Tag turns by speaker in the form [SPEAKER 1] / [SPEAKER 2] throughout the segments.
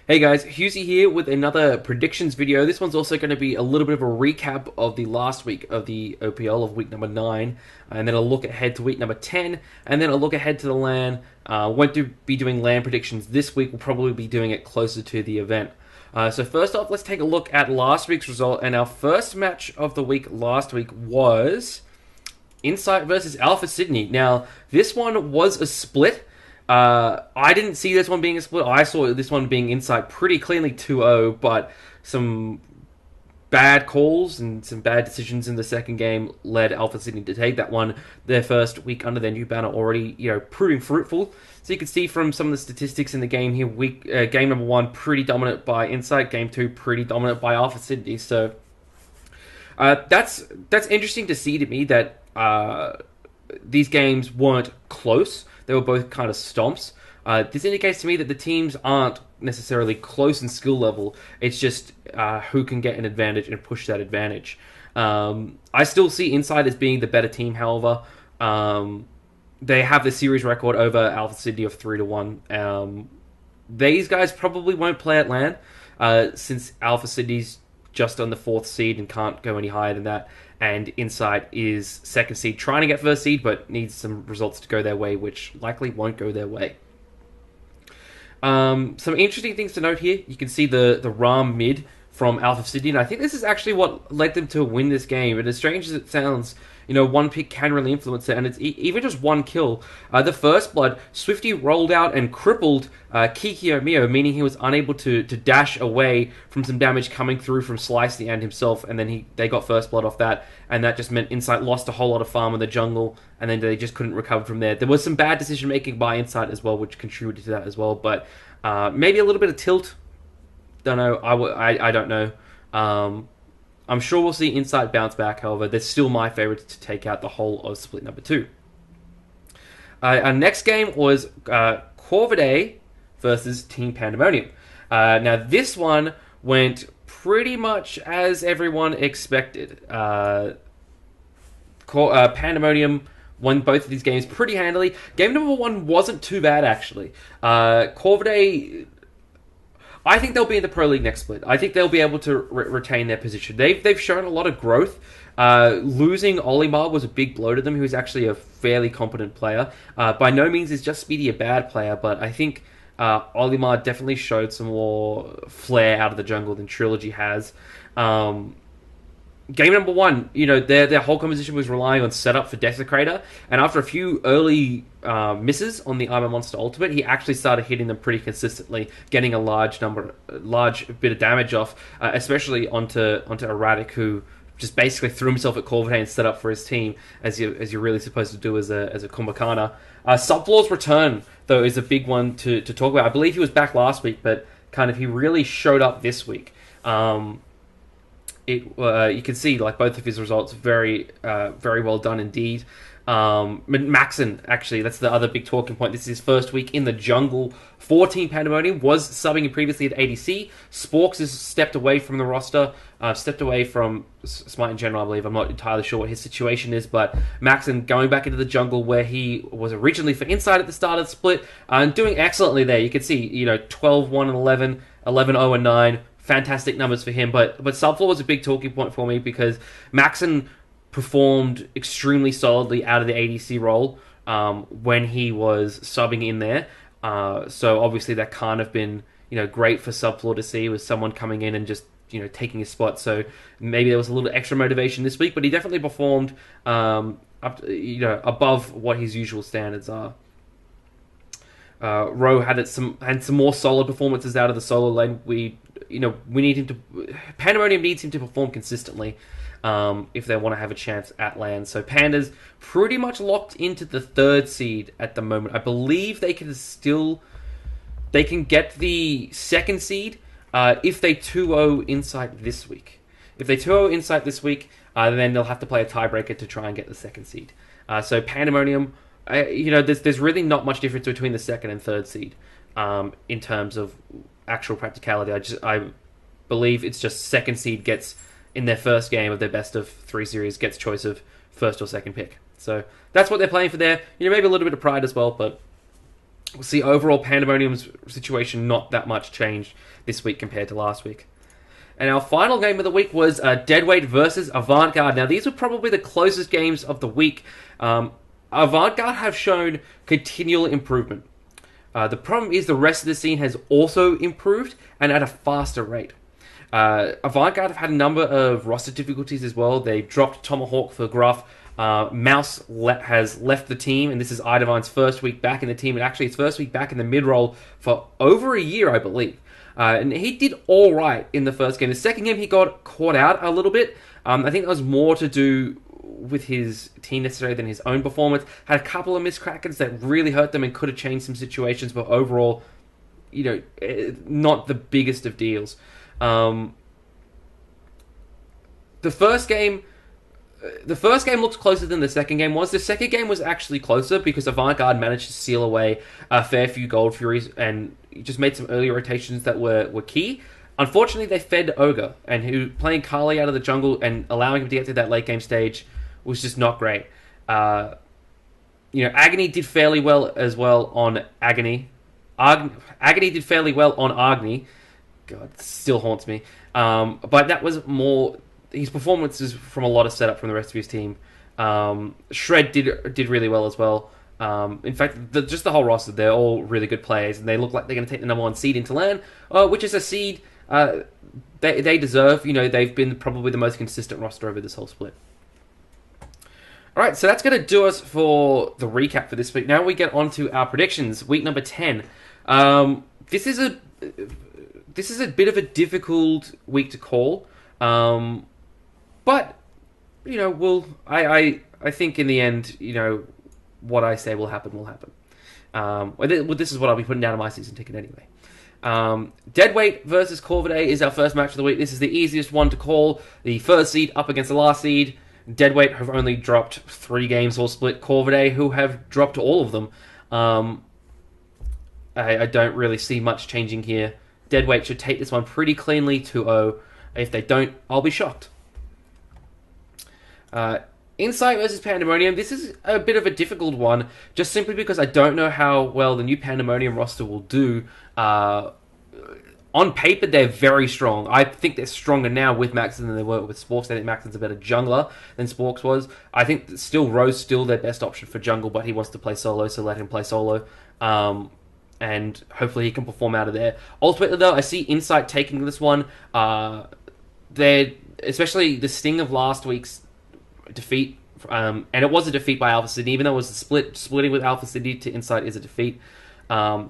[SPEAKER 1] Hey guys, Husey here with another predictions video. This one's also going to be a little bit of a recap of the last week of the OPL of week number 9, and then a look ahead to week number 10, and then a look ahead to the LAN. Won't be doing LAN predictions this week, we'll probably be doing it closer to the event. So first off, let's take a look at last week's result, and our first match of the week last week was Insight versus Alpha Sydney. Now, this one was a split. I didn't see this one being a split. I saw this one being Insight pretty cleanly 2-0, but some bad calls and some bad decisions in the second game led Alpha Sydney to take that one. Their first week under their new banner already, proving fruitful. So you can see from some of the statistics in the game here, game number 1 pretty dominant by Insight, game 2 pretty dominant by Alpha Sydney. So that's interesting to see to me that these games weren't close. They were both kind of stomps. This indicates to me that the teams aren't necessarily close in skill level. It's just who can get an advantage and push that advantage. I still see Insight as being the better team, however. They have the series record over Alpha Sydney of 3-1. These guys probably won't play at LAN since Alpha Sydney's just on the 4th seed and can't go any higher than that. And Insight is 2nd seed, trying to get 1st seed, but needs some results to go their way, which likely won't go their way. Some interesting things to note here. You can see the Ram mid from Alpha Sydney, and I think this is actually what led them to win this game. And as strange as it sounds, one pick can really influence it, and it's even just one kill. The first blood, Swifty rolled out and crippled Kikyo Mio, meaning he was unable to dash away from some damage coming through from Slicey and himself, and then they got first blood off that, and that just meant Insight lost a whole lot of farm in the jungle, and then they just couldn't recover from there. There was some bad decision making by Insight as well, which contributed to that as well, but maybe a little bit of tilt. Don't know. I don't know. I'm sure we'll see Insight bounce back, however. They're still my favourites to take out the whole of split number 2. Our next game was Corvidae versus Team Pandemonium. Now, this one went pretty much as everyone expected. Pandemonium won both of these games pretty handily. Game number 1 wasn't too bad, actually. Corvidae, I think they'll be in the Pro League next split. I think they'll be able to retain their position. They've shown a lot of growth. Losing Olimar was a big blow to them. He was actually a fairly competent player. By no means is Just Speedy a bad player, but I think Olimar definitely showed some more flair out of the jungle than Trilogy has. Game number 1, their whole composition was relying on setup for Desecrator, and after a few early misses on the Armor Monster ultimate, he actually started hitting them pretty consistently, getting a large bit of damage off, especially onto Erratic, who just basically threw himself at Corvidae and set up for his team, as you're really supposed to do as a Kumbhakana. Subfloor's return, though, is a big one to talk about. I believe he was back last week, but he really showed up this week. You can see both of his results very well done indeed. Maxon, actually, that's the other big talking point. This is his first week in the jungle for Team Pandemonium. Was subbing him previously at ADC. Sporks has stepped away from the roster, stepped away from Smite in general, I believe. I'm not entirely sure what his situation is, but Maxon going back into the jungle where he was originally for Insight at the start of the split, and doing excellently there. You can see, 12-1 and 11, 11-0 and 9. Fantastic numbers for him, but Subfloor was a big talking point for me because Maxon performed extremely solidly out of the ADC role when he was subbing in there. So obviously that can't have been great for Subfloor to see, with someone coming in and just taking his spot. So maybe there was a little extra motivation this week, but he definitely performed above what his usual standards are. Ro had some more solid performances out of the solo lane. We need him to. Pandemonium needs him to perform consistently if they want to have a chance at LAN. So Panda's pretty much locked into the 3rd seed at the moment. I believe they can get the 2nd seed if they 2-0 Insight this week. If they 2-0 Insight this week, then they'll have to play a tiebreaker to try and get the 2nd seed. So Pandemonium. There's really not much difference between the 2nd and 3rd seed in terms of actual practicality. I believe it's just 2nd seed gets, in their first game of their best of 3 series, gets choice of 1st or 2nd pick. So that's what they're playing for there. Maybe a little bit of pride as well, but We'll see overall Pandemonium's situation not that much changed this week compared to last week. And our final game of the week was Deadweight versus Avant-Garde. Now, these were probably the closest games of the week. Avant-Garde have shown continual improvement. The problem is the rest of the scene has also improved and at a faster rate. Avant-Garde have had a number of roster difficulties as well. They dropped Tomahawk for Gruff. Mouse has left the team, and this is Idavine's first week back in the team, and actually his first week back in the mid-roll for over a year, I believe. And he did all right in the first game. The second game, he got caught out a little bit. I think that was more to do with his team necessarily than his own performance. Had a couple of miscrackers that really hurt them and could have changed some situations, but overall, not the biggest of deals. The first game looks closer than the second game was. The second game was actually closer because Avant-Garde managed to seal away a fair few Gold Furies and just made some early rotations that were key. Unfortunately, they fed Ogre, and who playing Kali out of the jungle and allowing him to get to that late game stage was just not great. Agony did fairly well as well on Agony. Agony did fairly well on Agni. God, it still haunts me. But that was more his performances from a lot of setup from the rest of his team. Shred did really well as well. In fact, just the whole roster, they're all really good players, and they look like they're going to take the number 1 seed into LAN, which is a seed they deserve. They've been probably the most consistent roster over this whole split. Alright, so that's going to do us for the recap for this week. Now we get on to our predictions. Week number 10. This is a bit of a difficult week to call. But, I think in the end, what I say will happen will happen. This is what I'll be putting down on my season ticket anyway. Deadweight versus Corvidae is our first match of the week. This is the easiest one to call. The first seed up against the last seed. Deadweight have only dropped 3 games all split. Corvidae, who have dropped all of them. I don't really see much changing here. Deadweight should take this one pretty cleanly 2-0. If they don't, I'll be shocked. Insight versus Pandemonium. This is a bit of a difficult one, just simply because I don't know how well the new Pandemonium roster will do. On paper, they're very strong. I think they're stronger now with Maxon than they were with Sporks. I think Maxon's a better jungler than Sporks was. I think Ro's still their best option for jungle, but he wants to play solo, so let him play solo. And hopefully he can perform out of there. Ultimately, though, I see Insight taking this one. Especially the sting of last week's defeat, and it was a defeat by Alpha Sydney, even though it was a splitting with Alpha Sydney to Insight is a defeat. I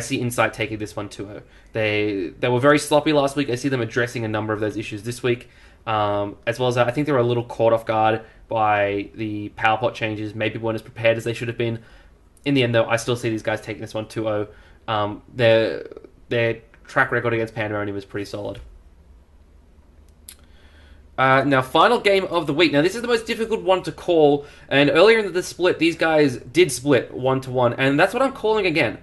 [SPEAKER 1] see Insight taking this one 2-0. They were very sloppy last week. I see them addressing a number of those issues this week, as well as I think they were a little caught off guard by the power pot changes. Maybe weren't as prepared as they should have been. In the end, though, I still see these guys taking this one 2-0. Their track record against Pandemonium is pretty solid. Now, final game of the week. Now, this is the most difficult one to call, and earlier in the split, these guys did split 1-1, and that's what I'm calling again.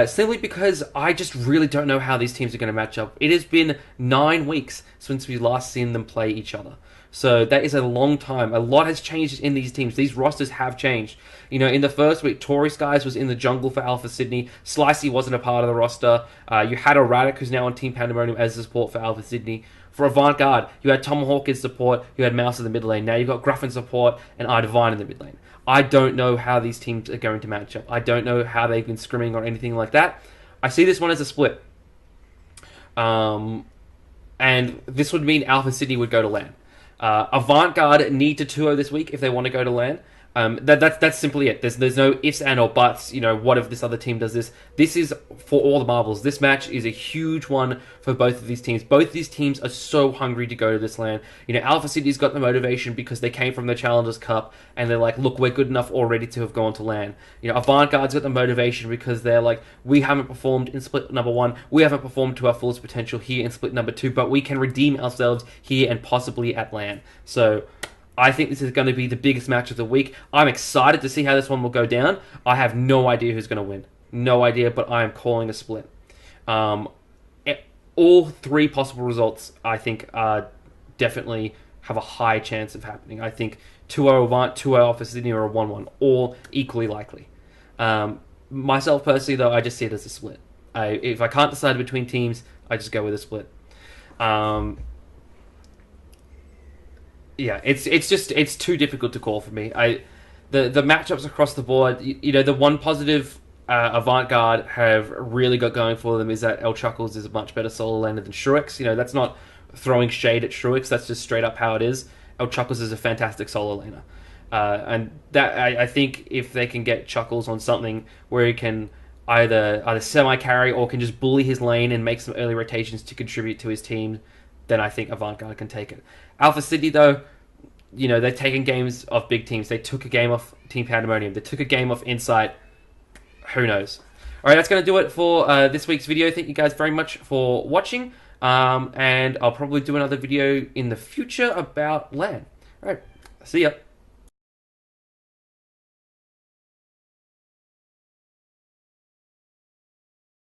[SPEAKER 1] Simply because I just really don't know how these teams are going to match up. It has been 9 weeks since we last seen them play each other. So that is a long time. A lot has changed in these teams. These rosters have changed. In the first week, Tory Skies was in the jungle for Alpha Sydney. Slicey wasn't a part of the roster. You had Erratic, who's now on Team Pandemonium as the support for Alpha Sydney. For Avant-Garde, you had Tomahawk in support, you had Mouse in the mid lane. Now you've got Gruff in support and Idivine in the mid lane. I don't know how these teams are going to match up. I don't know how they've been scrimming or anything like that. I see this one as a split. And this would mean Alpha Sydney would go to LAN. Avant-Garde need to 2-0 this week if they want to go to LAN. That's simply it. There's no ifs and or buts. What if this other team does this? This is for all the marbles. This match is a huge one for both of these teams. Both of these teams are so hungry to go to this LAN. Alpha City's got the motivation because they came from the Challengers Cup and they're like, look, we're good enough already to have gone to LAN. Avant-Garde's got the motivation because they're like, we haven't performed in split number 1. We haven't performed to our fullest potential here in split number 2, but we can redeem ourselves here and possibly at LAN. So I think this is going to be the biggest match of the week. I'm excited to see how this one will go down. I have no idea who's going to win. No idea, but I am calling a split. All 3 possible results, I think, definitely have a high chance of happening. I think 2-0 Avant, 2-0 Alpha Sydney, or a 1-1, all equally likely. Myself personally, though, I just see it as a split. If I can't decide between teams, I just go with a split. Um, yeah, it's too difficult to call for me. The matchups across the board, the one positive Avant-Garde have really got going for them is that El Chuckles is a much better solo laner than Shrux. That's not throwing shade at Shrux. That's just straight up how it is. El Chuckles is a fantastic solo laner. And that I think if they can get Chuckles on something where he can either semi carry or can just bully his lane and make some early rotations to contribute to his team, then I think Avant-Garde can take it. Alpha City, though, they've taken games off big teams. They took a game off Team Pandemonium. They took a game off Insight. Who knows? All right, that's going to do it for this week's video. Thank you guys very much for watching. And I'll probably do another video in the future about LAN. All right, see ya.